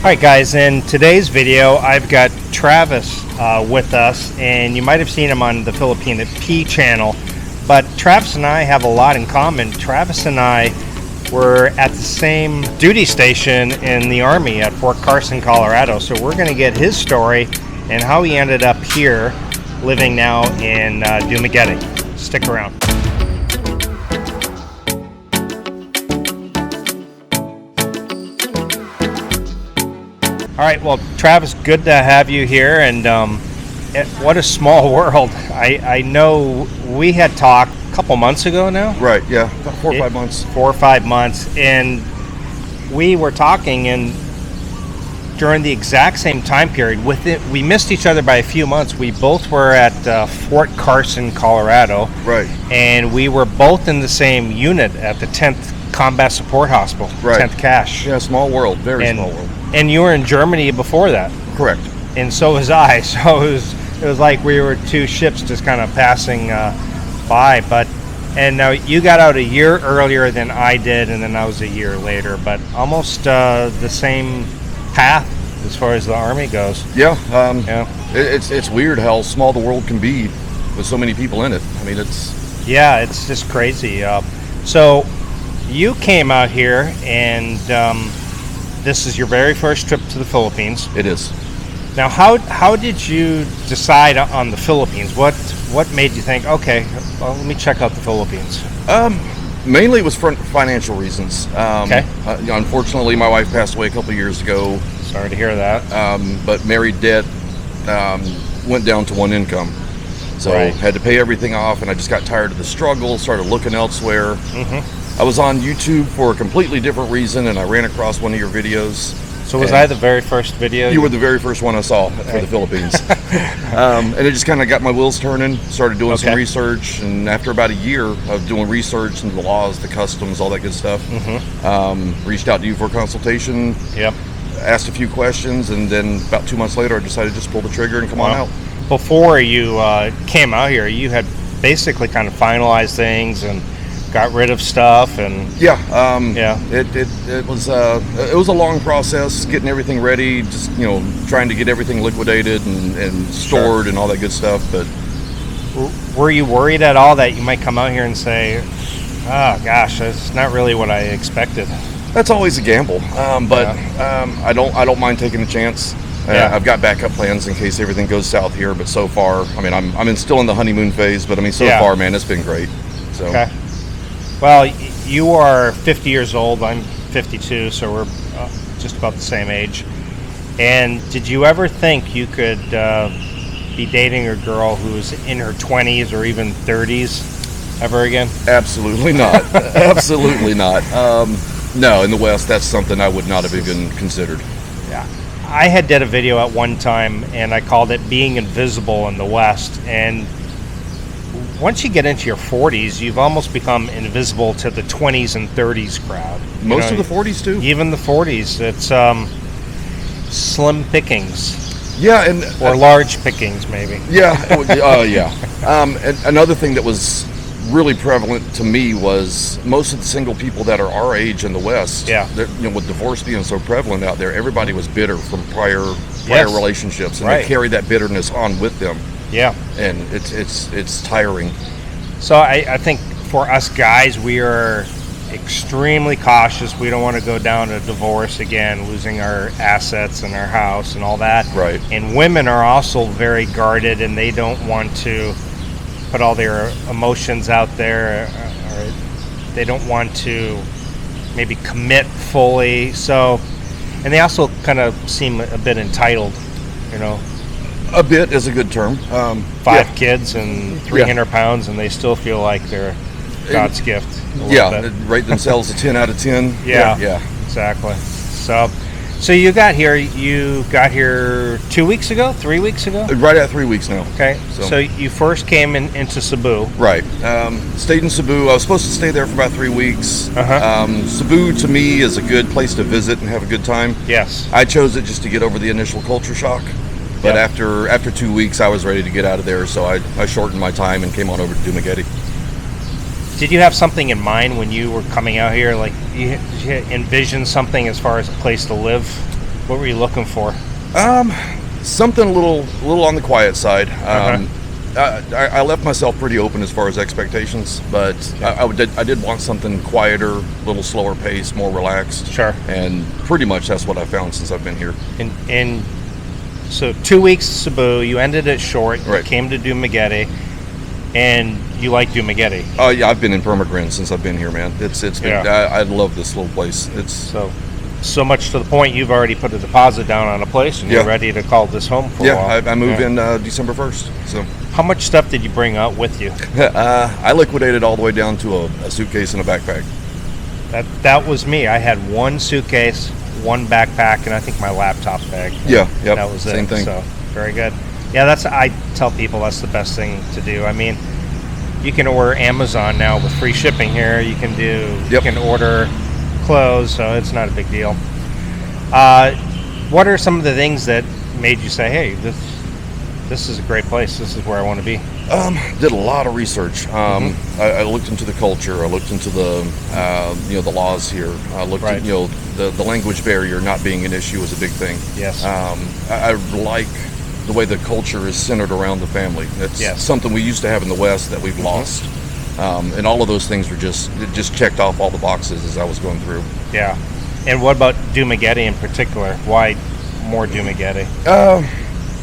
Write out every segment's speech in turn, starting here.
Alright guys, in today's video I've got Travis with us, and you might have seen him on the Filipino P channel, but Travis and I have a lot in common. Travis and I were at the same duty station in the Army at Fort Carson, Colorado, so we're going to get his story and how he ended up here living now in Dumaguete. Stick around. All right, well, Travis, good to have you here, and what a small world. I know we had talked a couple months ago now. Right, yeah, about 4 or 5 months. 4 or 5 months, and we were talking, and during the exact same time period, we missed each other by a few months. We both were at Fort Carson, Colorado. Right. And we were both in the same unit at the 10th Combat Support Hospital, right. 10th CASH. Yeah, small world, very small world. And you were in Germany before that. Correct. And so was I. So it was like we were two ships just kind of passing by. And now you got out a year earlier than I did, and then I was a year later. But almost the same path as far as the Army goes. Yeah. Yeah. It's weird how small the world can be with so many people in it. I mean, it's... Yeah, it's just crazy. So you came out here, and this is your very first trip to the Philippines. It is. Now, how did you decide on the Philippines? What made you think, okay, well, let me check out the Philippines? Mainly it was for financial reasons. Okay. Unfortunately, my wife passed away a couple of years ago. Sorry to hear that. But married debt went down to one income. So Right. had to pay everything off, and I just got tired of the struggle, started looking elsewhere. Mm-hmm. I was on YouTube for a completely different reason, and I ran across one of your videos. So was I the very first video? You were the very first one I saw for the Philippines. And it just kind of got my wheels turning, started doing some research, and after about a year of doing research into the laws, the customs, all that good stuff, reached out to you for a consultation, Yep. asked a few questions, and then about 2 months later I decided to just pull the trigger and come on out. Before you came out here, you had basically kind of finalized things and got rid of stuff, and yeah. It was a long process getting everything ready, just trying to get everything liquidated and stored and all that good stuff. But were you worried at all that you might come out here and say, oh gosh, that's not really what I expected? That's always a gamble, but I don't mind taking a chance. I've got backup plans in case everything goes south here, but so far, I mean, I'm still in the honeymoon phase, but I mean, so far, man, it's been great. So. Okay. Well, you are 50 years old. I'm 52, so we're just about the same age. And did you ever think you could be dating a girl who's in her 20s or even 30s ever again? Absolutely not. Absolutely not. No, in the West, that's something I would not have even considered. Yeah. I had did a video at one time, and I called it Being Invisible in the West. And once you get into your 40s, you've almost become invisible to the 20s and 30s crowd. Most of the 40s too. Even the 40s, it's slim pickings. Yeah, and or large pickings, maybe. Yeah, yeah. And another thing that was really prevalent to me was most of the single people that are our age in the West. Yeah. With divorce being so prevalent out there, everybody was bitter from prior relationships, and they carry that bitterness on with them. Yeah, and it's tiring. So I think for us guys, we are extremely cautious. We don't want to go down a divorce again, losing our assets and our house and all that. Right. And women are also very guarded, and they don't want to put all their emotions out there, or they don't want to maybe commit fully. So, and they also kind of seem a bit entitled, A bit is a good term. 5 kids and 300 pounds, and they still feel like they're God's gift. Rate themselves a 10 out of 10. Yeah, exactly. So you got here 2 weeks ago, 3 weeks ago? Right at 3 weeks now. Okay, so you first came into Cebu. Right. Stayed in Cebu. I was supposed to stay there for about 3 weeks. Cebu to me is a good place to visit and have a good time. Yes. I chose it just to get over the initial culture shock. But after 2 weeks, I was ready to get out of there, so I shortened my time and came on over to Dumaguete. Did you have something in mind when you were coming out here? Like, did you envision something as far as a place to live? What were you looking for? Something a little on the quiet side. I left myself pretty open as far as expectations, but I did want something quieter, a little slower pace, more relaxed. Sure. And pretty much that's what I found since I've been here. And so 2 weeks Cebu, you ended it short. You Right. came to Dumaguete, and you like Dumaguete. Oh yeah, I've been in Permagrin since I've been here, man. It's been I love this little place. It's so much to the point you've already put a deposit down on a place, and you're ready to call this home for a while. I moved in December 1st. So how much stuff did you bring out with you? I liquidated all the way down to a suitcase and a backpack. That was me. I had one suitcase, one backpack, and I think my laptop bag. Yeah, yep, that was same it. thing. So very good. Yeah, I tell people that's the best thing to do. I mean, you can order Amazon now with free shipping here. You can order clothes, so it's not a big deal. What are some of the things that made you say, "Hey, this is a great place. This is where I want to be"? Did a lot of research. I looked into the culture. I looked into the the laws here. I looked at the language barrier not being an issue is a big thing. Yes. I like the way the culture is centered around the family. It's something we used to have in the West that we've lost. And all of those things were just checked off all the boxes as I was going through. Yeah. And what about Dumaguete in particular? Why more Dumaguete?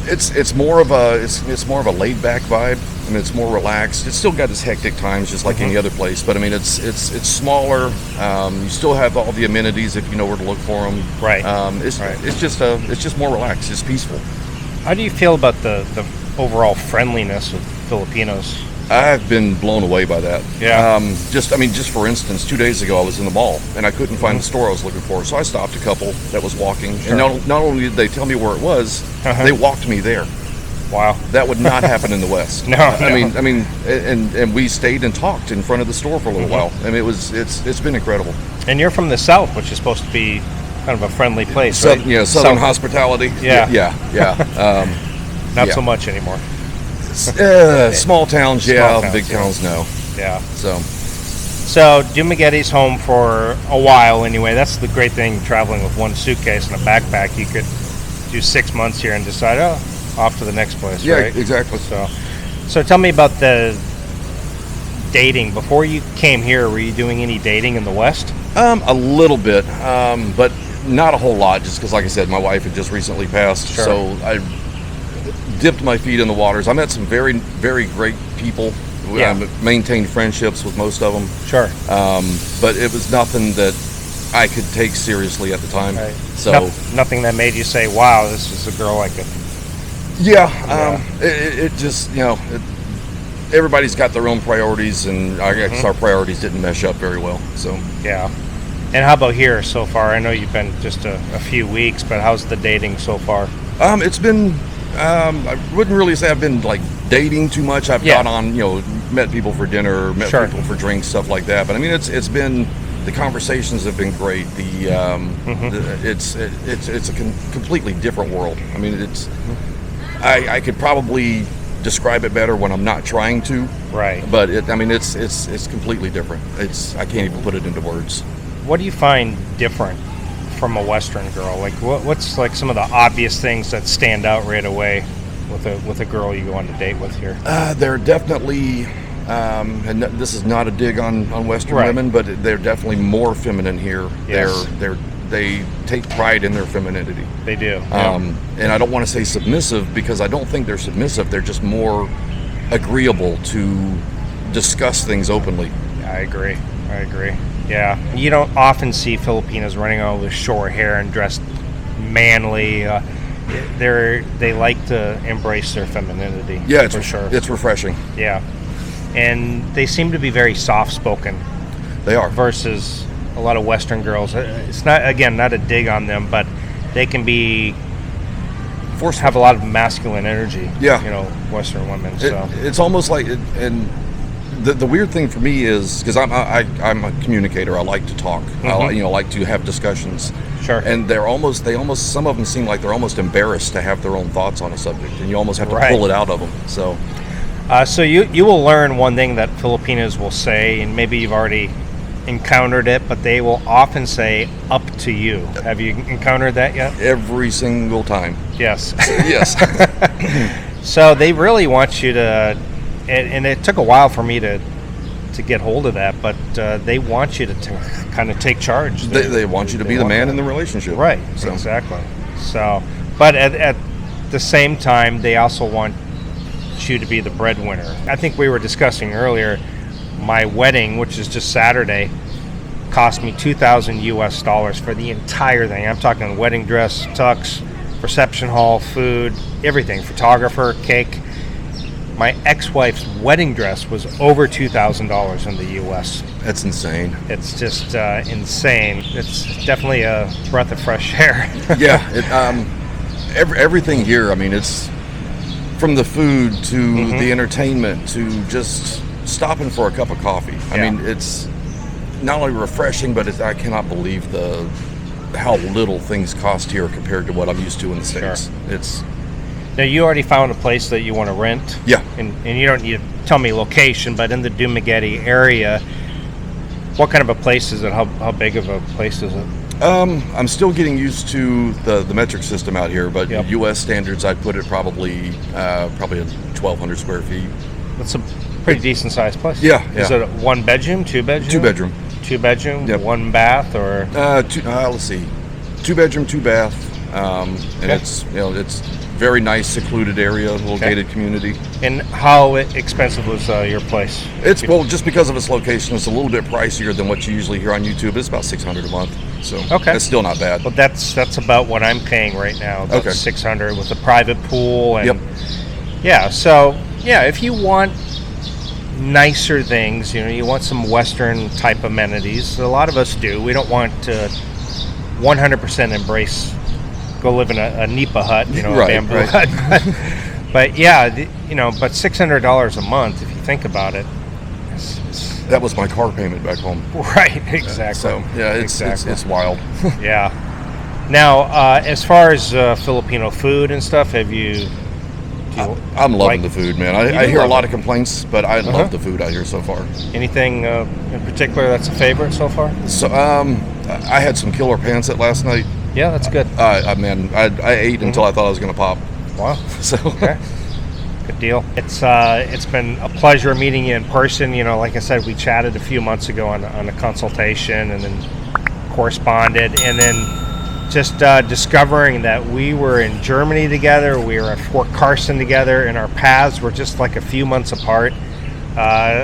It's more of a laid back vibe. I mean, it's more relaxed. It's still got its hectic times, just like any other place. But I mean, it's smaller. You still have all the amenities if you know where to look for them. Right. It's just more relaxed. It's peaceful. How do you feel about the overall friendliness of Filipinos? I've been blown away by that. Yeah. Just for instance, 2 days ago I was in the mall and I couldn't find the store I was looking for, so I stopped a couple that was walking. Sure. And not only did they tell me where it was, they walked me there. Wow. That would not happen in the West. No. I mean, and we stayed and talked in front of the store for a little while. I mean, it's been incredible. And you're from the South, which is supposed to be kind of a friendly place, right? Yeah, Southern hospitality. Yeah. Yeah. Not so much anymore. Small towns, big towns, no. Yeah. So Dumaguete's home for a while anyway. That's the great thing traveling with one suitcase and a backpack. You could do 6 months here and decide, off to the next place, right? Yeah, exactly. So tell me about the dating. Before you came here, were you doing any dating in the West? A little bit, but not a whole lot, just because, like I said, my wife had just recently passed. Sure. So I dipped my feet in the waters. I met some very, very great people. Yeah. I maintained friendships with most of them. Sure. But it was nothing that I could take seriously at the time. Right. So nothing that made you say, "Wow, this is a girl I could." It just everybody's got their own priorities, and I guess our priorities didn't mesh up very well. So yeah. And how about here so far? I know you've been just a few weeks, but how's the dating so far? It's been. I wouldn't really say I've been like dating too much. I've gone on, met people for dinner, met people for drinks, stuff like that. But I mean, it's been, the conversations have been great. It's a completely different world. I mean, I could probably describe it better when I'm not trying to. Right. But it's completely different. I can't even put it into words. What do you find different from a Western girl? Like what's like some of the obvious things that stand out right away with a girl you go on a date with here? They're definitely, and this is not a dig on Western women, but they're definitely more feminine here. Yes. They take pride in their femininity. They do. And I don't want to say submissive, because I don't think they're submissive. They're just more agreeable to discuss things openly. I agree. Yeah, you don't often see Filipinos running around with short hair and dressed manly. They like to embrace their femininity. Yeah, it's for sure. It's refreshing. Yeah, and they seem to be very soft-spoken. They are. Versus a lot of Western girls. It's not a dig on them, but they can be have a lot of masculine energy. Yeah, Western women. So it's almost like and. The weird thing for me is, because I'm a communicator, I like to talk. I like to have discussions. Sure. And some of them seem like they're almost embarrassed to have their own thoughts on a subject, and you almost have to pull it out of them. So so you will learn one thing that Filipinos will say, and maybe you've already encountered it, but they will often say "up to you." Have you encountered that yet? Every single time. Yes. Yes. So they really want you to, and it took a while for me to get hold of that, but they want you to kind of take charge. They want you to be the man in the relationship. Right, So. exactly. So, but at the same time, they also want you to be the breadwinner. I think we were discussing earlier, my wedding, which is just Saturday, cost me $2,000 for the entire thing. I'm talking wedding dress, tux, reception hall, food, everything, photographer, cake. My ex-wife's wedding dress was over $2,000 in the U.S. That's insane. It's just insane. It's definitely a breath of fresh air. Yeah. Everything here, I mean, it's from the food to the entertainment to just stopping for a cup of coffee. I mean, it's not only refreshing, but I cannot believe how little things cost here compared to what I'm used to in the States. It's... Now, you already found a place that you want to rent. Yeah. And you don't need to tell me location, but in the Dumaguete area, what kind of a place is it? How big of a place is it? I'm still getting used to the metric system out here, but U.S. standards, I'd put it probably at 1,200 square feet. That's a pretty decent sized place. Yeah. Is it a 1 bedroom, 2 bedroom? 2 bedroom. 2 bedroom, Yep. 1 bath, or? Let's see, 2 bedroom, 2 bath, and it's very nice, secluded area, little gated community. And how expensive was your place? It's just because of its location, it's a little bit pricier than what you usually hear on YouTube. It's about $600 a month, so that's still not bad. Well, that's about what I'm paying right now. About $600 with a private pool, and if you want nicer things, you want some Western type amenities. A lot of us do. We don't want to 100% embrace. Go live in a nipa hut, a bamboo hut. But but $600 a month, if you think about it. That was my car payment back home. Right, exactly. So it's wild. Yeah. Now, as far as Filipino food and stuff, have you? I'm loving the food, man. I hear a lot of complaints, but I love the food out here so far. Anything in particular that's a favorite so far? So, I had some killer pancit last night. Yeah, that's good. I ate until I thought I was going to pop. Wow. So good deal. It's been a pleasure meeting you in person. Like I said, we chatted a few months ago on a consultation, and then corresponded, and then just discovering that we were in Germany together. We were at Fort Carson together, and our paths were just like a few months apart.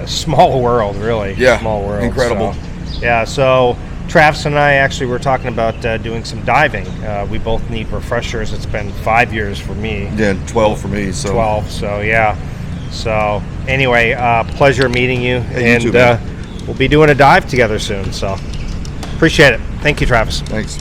Small world, really. Yeah. Small world. Incredible. So Travis and I actually were talking about doing some diving. We both need refreshers. It's been 5 years for me. Yeah, 12 for me. So 12. So yeah. So anyway, pleasure meeting you, Hey, and you too, we'll be doing a dive together soon. So appreciate it. Thank you, Travis. Thanks.